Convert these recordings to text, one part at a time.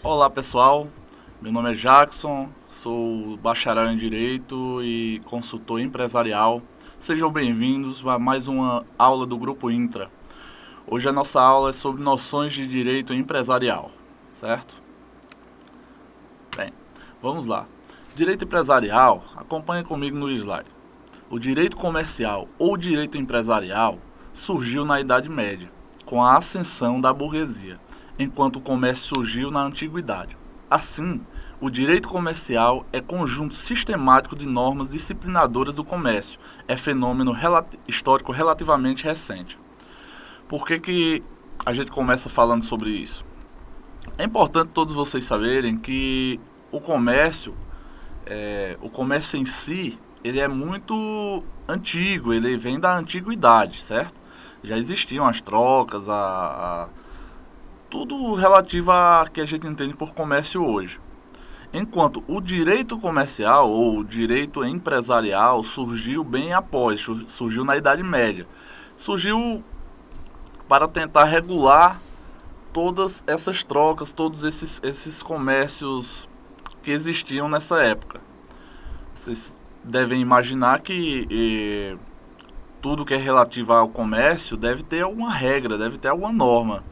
Olá pessoal, meu nome é Jackson, sou bacharel em Direito e consultor empresarial. Sejam bem-vindos a mais uma aula do Grupo Intra. Hoje a nossa aula é sobre noções de direito empresarial, certo? Bem, vamos lá. Direito empresarial, acompanhe comigo no slide. O direito comercial ou direito empresarial surgiu na Idade Média, com a ascensão da burguesia, enquanto o comércio surgiu na Antiguidade. Assim, o direito comercial é conjunto sistemático de normas disciplinadoras do comércio, é fenômeno histórico relativamente recente. Por que a gente começa falando sobre isso? É importante todos vocês saberem que o comércio, o comércio em si, ele é muito antigo, ele vem da antiguidade, certo? Já existiam as trocas, tudo relativo a que a gente entende por comércio hoje. Enquanto o direito comercial ou o direito empresarial surgiu bem após, surgiu na Idade Média. Surgiu para tentar regular todas essas trocas, todos esses comércios que existiam nessa época. Vocês devem imaginar que tudo que é relativo ao comércio deve ter alguma regra, deve ter alguma norma,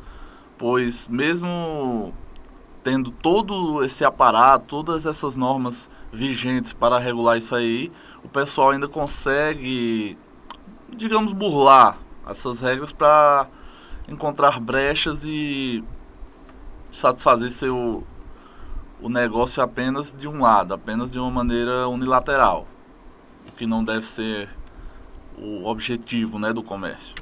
pois mesmo tendo todo esse aparato, todas essas normas vigentes para regular isso aí, o pessoal ainda consegue, digamos, burlar essas regras para encontrar brechas e satisfazer o negócio apenas de um lado, apenas de uma maneira unilateral, o que não deve ser o objetivo, né, do comércio.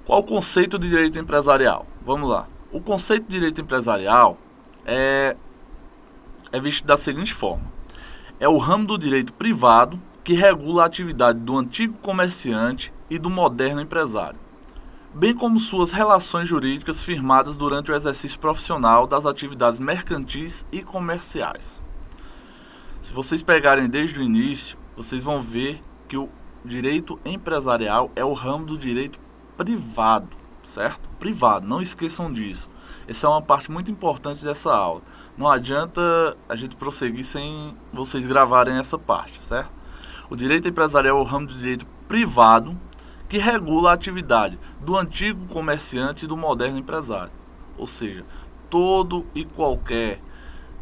Qual o conceito de direito empresarial? Vamos lá. O conceito de direito empresarial é visto da seguinte forma: é o ramo do direito privado que regula a atividade do antigo comerciante e do moderno empresário, bem como suas relações jurídicas firmadas durante o exercício profissional das atividades mercantis e comerciais. Se vocês pegarem desde o início, vocês vão ver que o direito empresarial é o ramo do direito privado, certo? Privado, não esqueçam disso. Essa é uma parte muito importante dessa aula. Não adianta a gente prosseguir sem vocês gravarem essa parte, certo? O direito empresarial é o ramo do direito privado que regula a atividade do antigo comerciante e do moderno empresário. Ou seja, todo e qualquer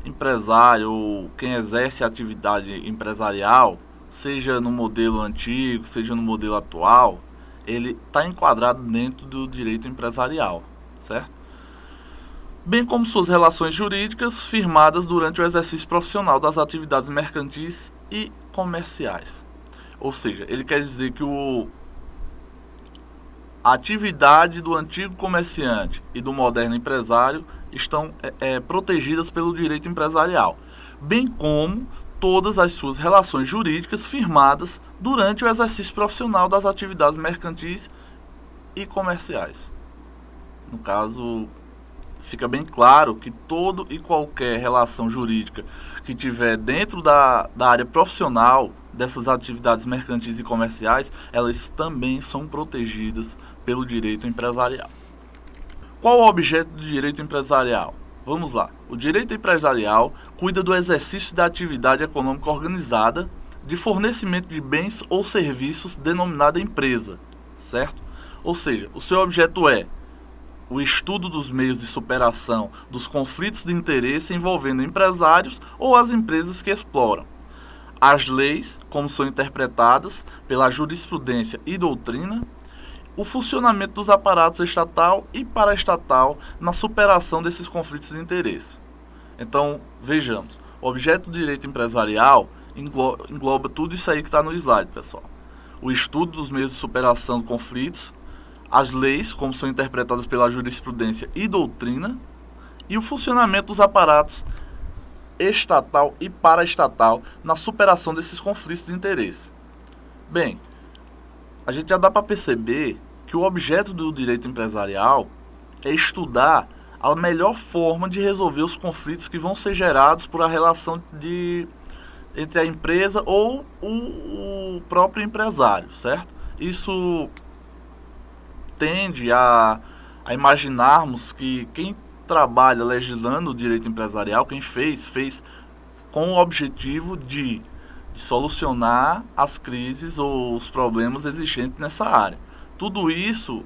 empresário ou quem exerce a atividade empresarial, seja no modelo antigo, seja no modelo atual, ele está enquadrado dentro do direito empresarial, certo? Bem como suas relações jurídicas firmadas durante o exercício profissional das atividades mercantis e comerciais. Ou seja, ele quer dizer que a atividade do antigo comerciante e do moderno empresário estão protegidas pelo direito empresarial, bem como todas as suas relações jurídicas firmadas durante o exercício profissional das atividades mercantis e comerciais. No caso, fica bem claro que todo e qualquer relação jurídica que tiver dentro da área profissional dessas atividades mercantis e comerciais, elas também são protegidas pelo direito empresarial. Qual o objeto do direito empresarial? Vamos lá. O direito empresarial cuida do exercício da atividade econômica organizada de fornecimento de bens ou serviços denominada empresa, certo? Ou seja, o seu objeto é o estudo dos meios de superação dos conflitos de interesse envolvendo empresários ou as empresas que exploram. As leis, como são interpretadas pela jurisprudência e doutrina, o funcionamento dos aparatos estatal e paraestatal na superação desses conflitos de interesse. Então, vejamos, o objeto do direito empresarial engloba tudo isso aí que está no slide, pessoal. O estudo dos meios de superação de conflitos, as leis, como são interpretadas pela jurisprudência e doutrina, e o funcionamento dos aparatos estatal e paraestatal na superação desses conflitos de interesse. Bem, a gente já dá para perceber que o objeto do direito empresarial é estudar a melhor forma de resolver os conflitos que vão ser gerados por a relação entre a empresa ou o próprio empresário, certo? Isso tende a imaginarmos que quem trabalha legislando o direito empresarial, quem fez com o objetivo de solucionar as crises ou os problemas existentes nessa área. Tudo isso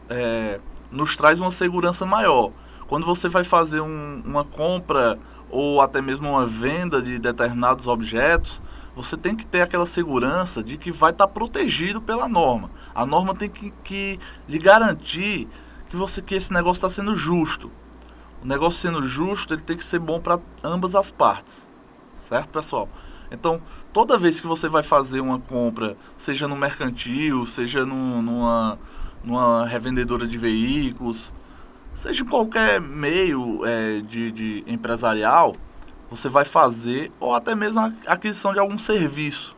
nos traz uma segurança maior. Quando você vai fazer uma compra ou até mesmo uma venda de determinados objetos, você tem que ter aquela segurança de que vai estar protegido pela norma. A norma tem que lhe garantir que esse negócio está sendo justo. O negócio sendo justo, ele tem que ser bom para ambas as partes. Certo, pessoal? Então, toda vez que você vai fazer uma compra, seja no mercantil, seja numa revendedora de veículos, seja em qualquer meio de empresarial, você vai fazer, ou até mesmo a aquisição de algum serviço.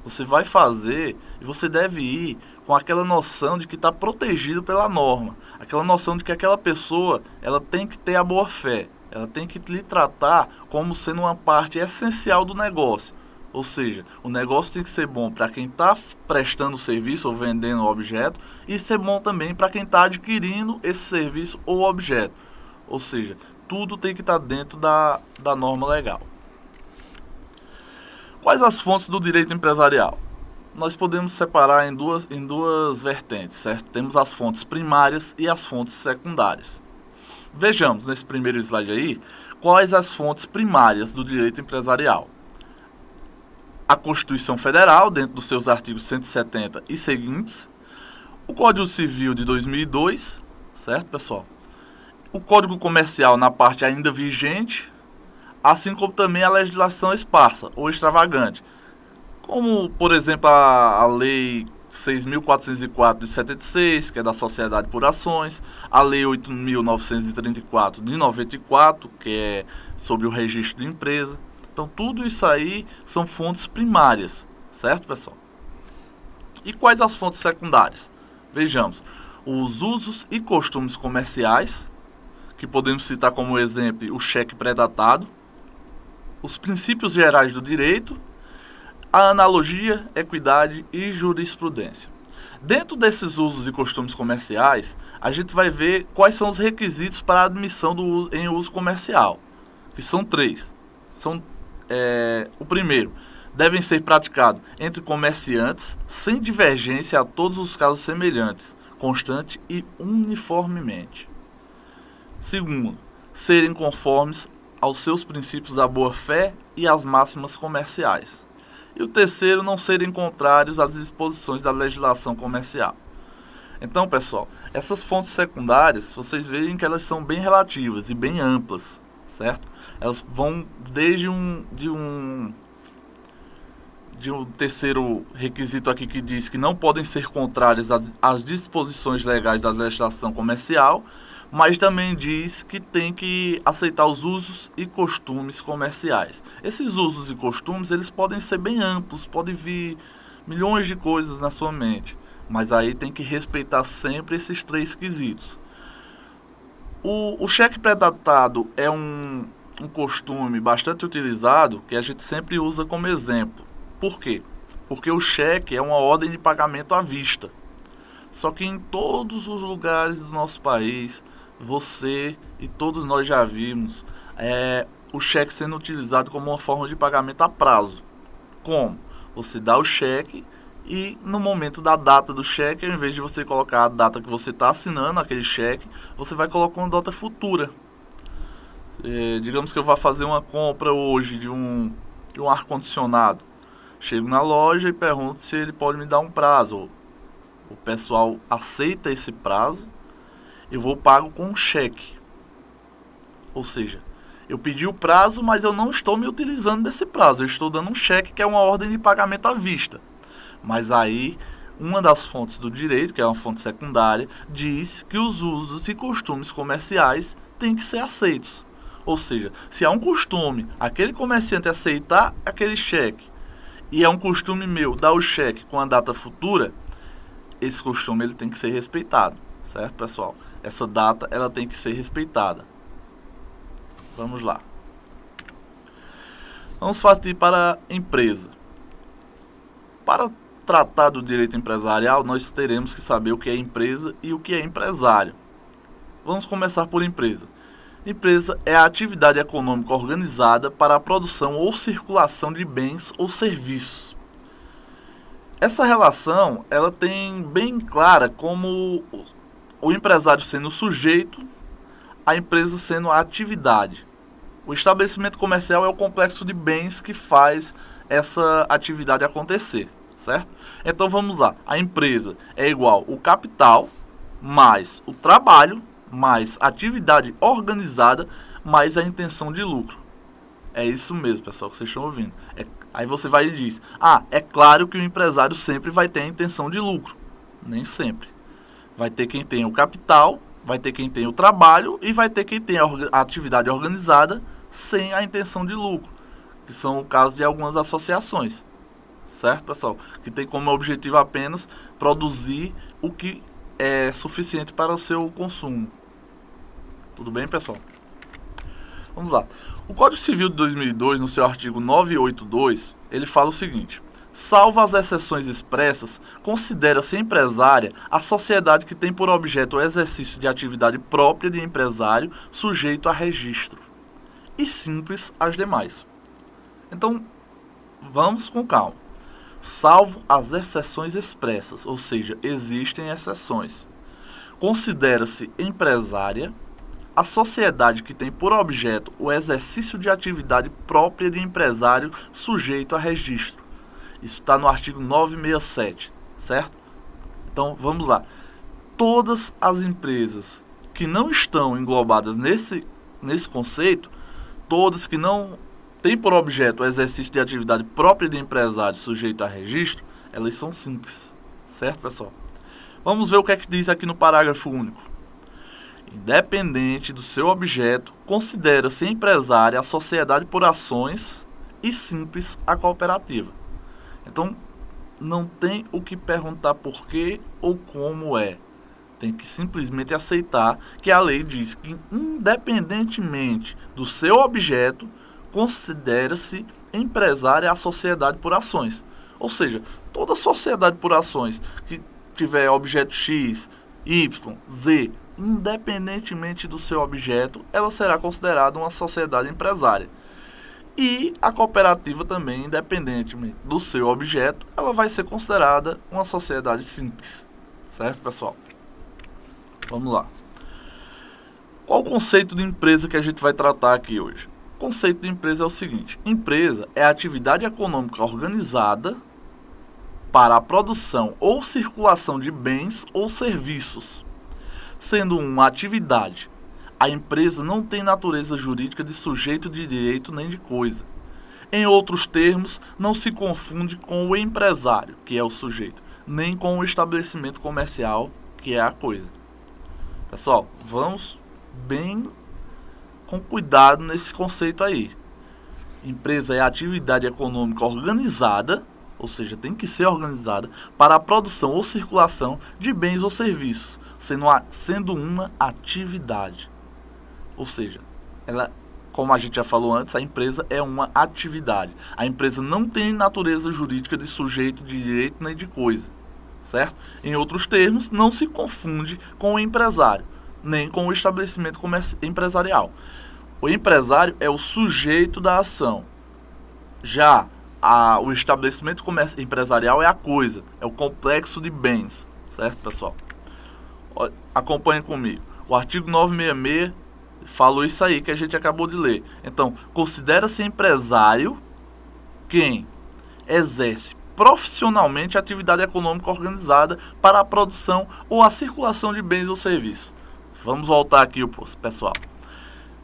Você vai fazer e você deve ir com aquela noção de que está protegido pela norma. Aquela noção de que aquela pessoa ela tem que ter a boa fé. Ela tem que lhe tratar como sendo uma parte essencial do negócio. Ou seja, o negócio tem que ser bom para quem está prestando o serviço ou vendendo o objeto e ser bom também para quem está adquirindo esse serviço ou objeto. Ou seja, tudo tem que estar dentro da norma legal. Quais as fontes do direito empresarial? Nós podemos separar em duas vertentes, certo? Temos as fontes primárias e as fontes secundárias. Vejamos nesse primeiro slide aí, quais as fontes primárias do direito empresarial. A Constituição Federal, dentro dos seus artigos 170 e seguintes, o Código Civil de 2002, certo, pessoal? O Código Comercial na parte ainda vigente, assim como também a legislação esparsa ou extravagante, como, por exemplo, a Lei 6.404 de 76, que é da Sociedade por Ações, a Lei 8.934 de 94, que é sobre o registro de empresa. Então, tudo isso aí são fontes primárias, certo, pessoal? E quais as fontes secundárias? Vejamos, os usos e costumes comerciais, que podemos citar como exemplo o cheque pré-datado, os princípios gerais do direito, a analogia, equidade e jurisprudência. Dentro desses usos e costumes comerciais, a gente vai ver quais são os requisitos para a admissão em uso comercial, que são 3. O primeiro, devem ser praticados entre comerciantes sem divergência a todos os casos semelhantes, constante e uniformemente. Segundo, serem conformes aos seus princípios da boa-fé e às máximas comerciais. E o terceiro, não serem contrários às disposições da legislação comercial. Então, pessoal, essas fontes secundárias, vocês veem que elas são bem relativas e bem amplas, certo? Elas vão desde um terceiro requisito aqui que diz que não podem ser contrárias às disposições legais da legislação comercial, mas também diz que tem que aceitar os usos e costumes comerciais. Esses usos e costumes, eles podem ser bem amplos, podem vir milhões de coisas na sua mente, mas aí tem que respeitar sempre esses 3 quesitos. O cheque pré-datado é um costume bastante utilizado, que a gente sempre usa como exemplo. Por quê? Porque o cheque é uma ordem de pagamento à vista. Só que em todos os lugares do nosso país, você e todos nós já vimos o cheque sendo utilizado como uma forma de pagamento a prazo. Como? Você dá o cheque e no momento da data do cheque, ao invés de você colocar a data que você está assinando aquele cheque, você vai colocar uma data futura. Digamos que eu vá fazer uma compra hoje de um ar-condicionado. Chego na loja e pergunto se ele pode me dar um prazo. O pessoal aceita esse prazo. Eu vou pago com um cheque. Ou seja, eu pedi o prazo, mas eu não estou me utilizando desse prazo. Eu estou dando um cheque que é uma ordem de pagamento à vista. Mas aí, uma das fontes do direito, que é uma fonte secundária, diz que os usos e costumes comerciais têm que ser aceitos. Ou seja, se há um costume, aquele comerciante aceitar aquele cheque, e é um costume meu dar o cheque com a data futura, esse costume ele tem que ser respeitado. Certo, pessoal? Essa data ela tem que ser respeitada. Vamos lá. Vamos partir para a empresa. Para tratar do direito empresarial, nós teremos que saber o que é empresa e o que é empresário. Vamos começar por empresa. Empresa é a atividade econômica organizada para a produção ou circulação de bens ou serviços. Essa relação, ela tem bem clara como o empresário sendo o sujeito, a empresa sendo a atividade. O estabelecimento comercial é o complexo de bens que faz essa atividade acontecer, certo? Então vamos lá, a empresa é igual o capital mais o trabalho mais atividade organizada mais a intenção de lucro. É isso mesmo, pessoal, que vocês estão ouvindo. Aí você vai e diz, é claro que o empresário sempre vai ter a intenção de lucro. Nem sempre. Vai ter quem tem o capital, vai ter quem tem o trabalho e vai ter quem tem a atividade organizada sem a intenção de lucro, que são o caso de algumas associações, certo, pessoal? Que tem como objetivo apenas produzir o que é suficiente para o seu consumo. Tudo bem, pessoal? Vamos lá. O Código Civil de 2002, no seu artigo 982, ele fala o seguinte: salvo as exceções expressas, considera-se empresária a sociedade que tem por objeto o exercício de atividade própria de empresário sujeito a registro, e simples as demais. Então, vamos com calma. Salvo as exceções expressas, ou seja, existem exceções. Considera-se empresária a sociedade que tem por objeto o exercício de atividade própria de empresário sujeito a registro. Isso está no artigo 967, certo? Então, vamos lá. Todas as empresas que não estão englobadas nesse conceito, todas que não têm por objeto o exercício de atividade própria de empresário sujeito a registro, elas são simples, certo, pessoal? Vamos ver o que é que diz aqui no parágrafo único. Independente do seu objeto, considera-se empresária a sociedade por ações e simples a cooperativa. Então, não tem o que perguntar por quê ou como é. Tem que simplesmente aceitar que a lei diz que, independentemente do seu objeto, considera-se empresária a sociedade por ações. Ou seja, toda sociedade por ações que tiver objeto X, Y, Z, independentemente do seu objeto, ela será considerada uma sociedade empresária. E a cooperativa também, independentemente do seu objeto, ela vai ser considerada uma sociedade simples. Certo, pessoal? Vamos lá. Qual o conceito de empresa que a gente vai tratar aqui hoje? O conceito de empresa é o seguinte: empresa é a atividade econômica organizada para a produção ou circulação de bens ou serviços. Sendo uma atividade, a empresa não tem natureza jurídica de sujeito de direito nem de coisa. Em outros termos, não se confunde com o empresário, que é o sujeito, nem com o estabelecimento comercial, que é a coisa. Pessoal, vamos bem com cuidado nesse conceito aí. Empresa é a atividade econômica organizada, ou seja, tem que ser organizada, para a produção ou circulação de bens ou serviços, sendo uma atividade. Ou seja, ela, como a gente já falou antes, a empresa é uma atividade. A empresa não tem natureza jurídica de sujeito de direito nem de coisa, certo? Em outros termos, não se confunde com o empresário, nem com o estabelecimento empresarial. O empresário é o sujeito da ação. Já o estabelecimento empresarial é a coisa, é o complexo de bens, certo, pessoal? Acompanhe comigo. O artigo 966 falou isso aí que a gente acabou de ler. Então, considera-se empresário quem exerce profissionalmente a atividade econômica organizada para a produção ou a circulação de bens ou serviços. Vamos voltar aqui, pessoal.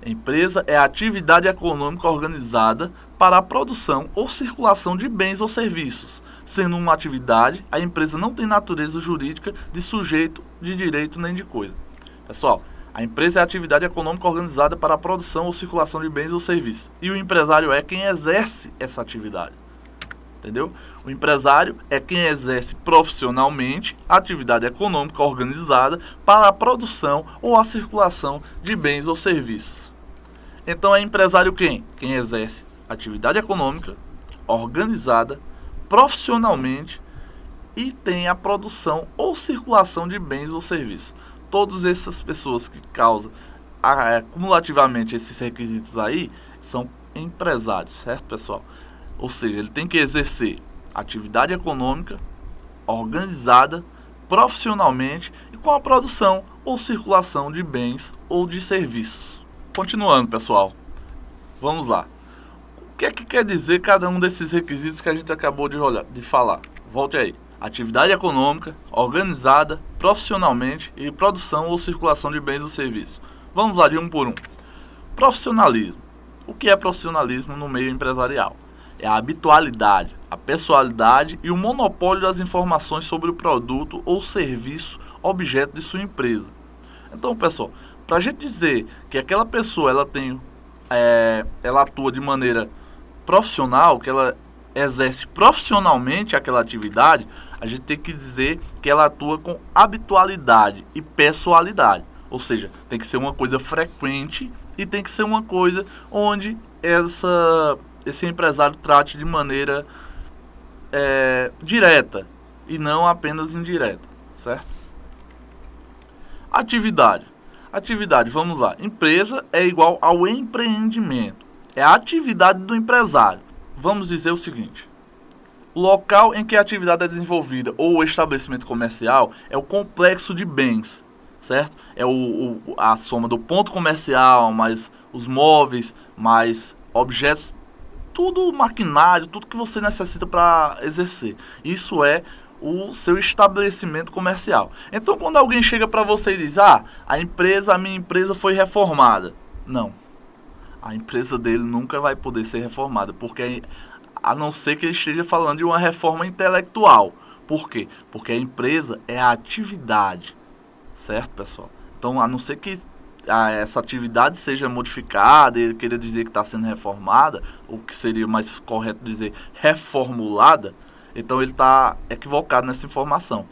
Empresa é a atividade econômica organizada para a produção ou circulação de bens ou serviços. Sendo uma atividade, a empresa não tem natureza jurídica de sujeito de direito nem de coisa. Pessoal, a empresa é a atividade econômica organizada para a produção ou circulação de bens ou serviços. E o empresário é quem exerce essa atividade. Entendeu? O empresário é quem exerce profissionalmente a atividade econômica organizada para a produção ou a circulação de bens ou serviços. Então é empresário quem? Quem exerce atividade econômica organizada profissionalmente e tem a produção ou circulação de bens ou serviços. Todas essas pessoas que causam cumulativamente esses requisitos aí são empresários, certo, pessoal? Ou seja, ele tem que exercer atividade econômica organizada profissionalmente e com a produção ou circulação de bens ou de serviços. Continuando, pessoal, vamos lá. O que é que quer dizer cada um desses requisitos que a gente acabou de falar? Volte aí. Atividade econômica organizada profissionalmente e produção ou circulação de bens ou serviços. Vamos lá de um por um. Profissionalismo. O que é profissionalismo no meio empresarial? É a habitualidade, a pessoalidade e o monopólio das informações sobre o produto ou serviço objeto de sua empresa. Então, pessoal, para a gente dizer que aquela pessoa ela atua de maneira profissional, que ela exerce profissionalmente aquela atividade, a gente tem que dizer que ela atua com habitualidade e pessoalidade. Ou seja, tem que ser uma coisa frequente e tem que ser uma coisa onde esse empresário trate de maneira direta e não apenas indireta, certo? Atividade, vamos lá. Empresa é igual ao empreendimento. É a atividade do empresário. Vamos dizer o seguinte: o local em que a atividade é desenvolvida ou o estabelecimento comercial é o complexo de bens, certo? É a soma do ponto comercial, mais os móveis, mais objetos, tudo maquinário, tudo que você necessita para exercer. Isso é o seu estabelecimento comercial. Então, quando alguém chega para você e diz: a minha empresa foi reformada. Não. A empresa dele nunca vai poder ser reformada, porque a não ser que ele esteja falando de uma reforma intelectual. Por quê? Porque a empresa é a atividade, certo, pessoal? Então, a não ser que essa atividade seja modificada e ele queira dizer que está sendo reformada, ou que seria mais correto dizer reformulada, então ele está equivocado nessa informação.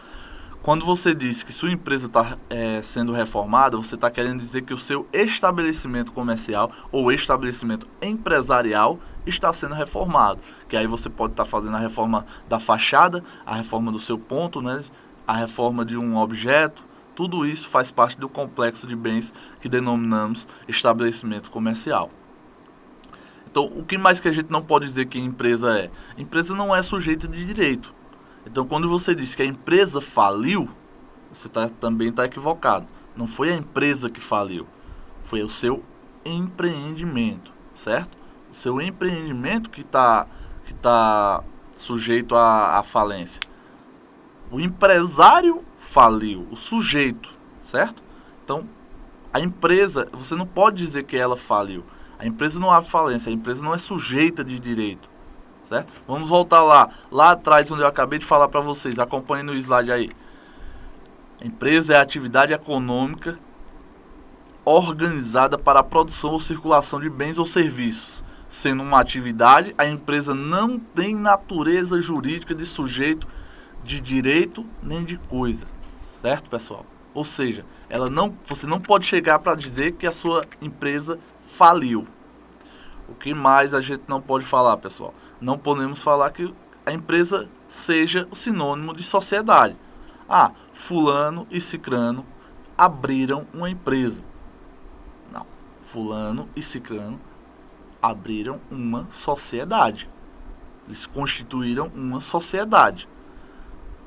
Quando você diz que sua empresa está sendo reformada, você está querendo dizer que o seu estabelecimento comercial ou estabelecimento empresarial está sendo reformado. Que aí você pode estar fazendo a reforma da fachada, a reforma do seu ponto, né, a reforma de um objeto. Tudo isso faz parte do complexo de bens que denominamos estabelecimento comercial. Então, o que mais que a gente não pode dizer que empresa é? Empresa não é sujeito de direito. Então, quando você diz que a empresa faliu, você também está equivocado. Não foi a empresa que faliu, foi o seu empreendimento, certo? O seu empreendimento que tá sujeito à falência. O empresário faliu, o sujeito, certo? Então, a empresa, você não pode dizer que ela faliu. A empresa não há falência, a empresa não é sujeita de direito, certo? Vamos voltar lá atrás onde eu acabei de falar para vocês. Acompanhe no slide aí. A empresa é a atividade econômica organizada para a produção ou circulação de bens ou serviços. Sendo uma atividade, a empresa não tem natureza jurídica de sujeito de direito nem de coisa, certo, pessoal? Ou seja, você não pode chegar para dizer que a sua empresa faliu. O que mais a gente não pode falar, pessoal? Não podemos falar que a empresa seja o sinônimo de sociedade. Fulano e cicrano abriram uma empresa. Não. Fulano e cicrano abriram uma sociedade. Eles constituíram uma sociedade.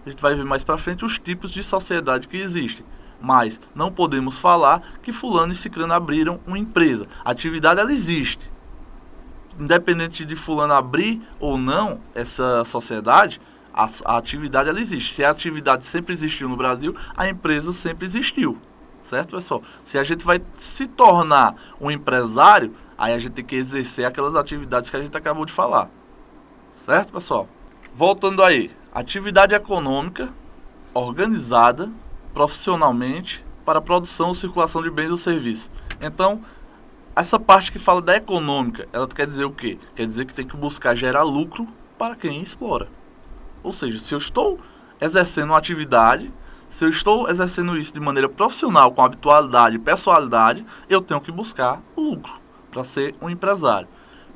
A gente vai ver mais para frente os tipos de sociedade que existem. Mas não podemos falar que fulano e cicrano abriram uma empresa. A atividade, ela existe. Independente de fulano abrir ou não essa sociedade, a atividade, ela existe. Se a atividade sempre existiu no Brasil, a empresa sempre existiu. Certo, pessoal? Se a gente vai se tornar um empresário, aí a gente tem que exercer aquelas atividades que a gente acabou de falar. Certo, pessoal? Voltando aí. Atividade econômica organizada profissionalmente para a produção ou circulação de bens ou serviços. Então, essa parte que fala da econômica, ela quer dizer o quê? Quer dizer que tem que buscar gerar lucro para quem explora. Ou seja, se eu estou exercendo uma atividade, se eu estou exercendo isso de maneira profissional, com habitualidade e pessoalidade, eu tenho que buscar o lucro para ser um empresário.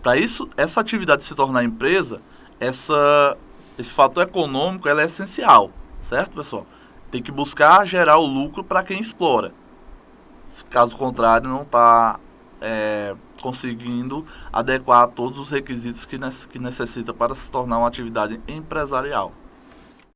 Para isso, essa atividade se tornar empresa, esse fator econômico, ela é essencial, certo, pessoal? Tem que buscar gerar o lucro para quem explora. Caso contrário, não está conseguindo adequar todos os requisitos que necessita para se tornar uma atividade empresarial.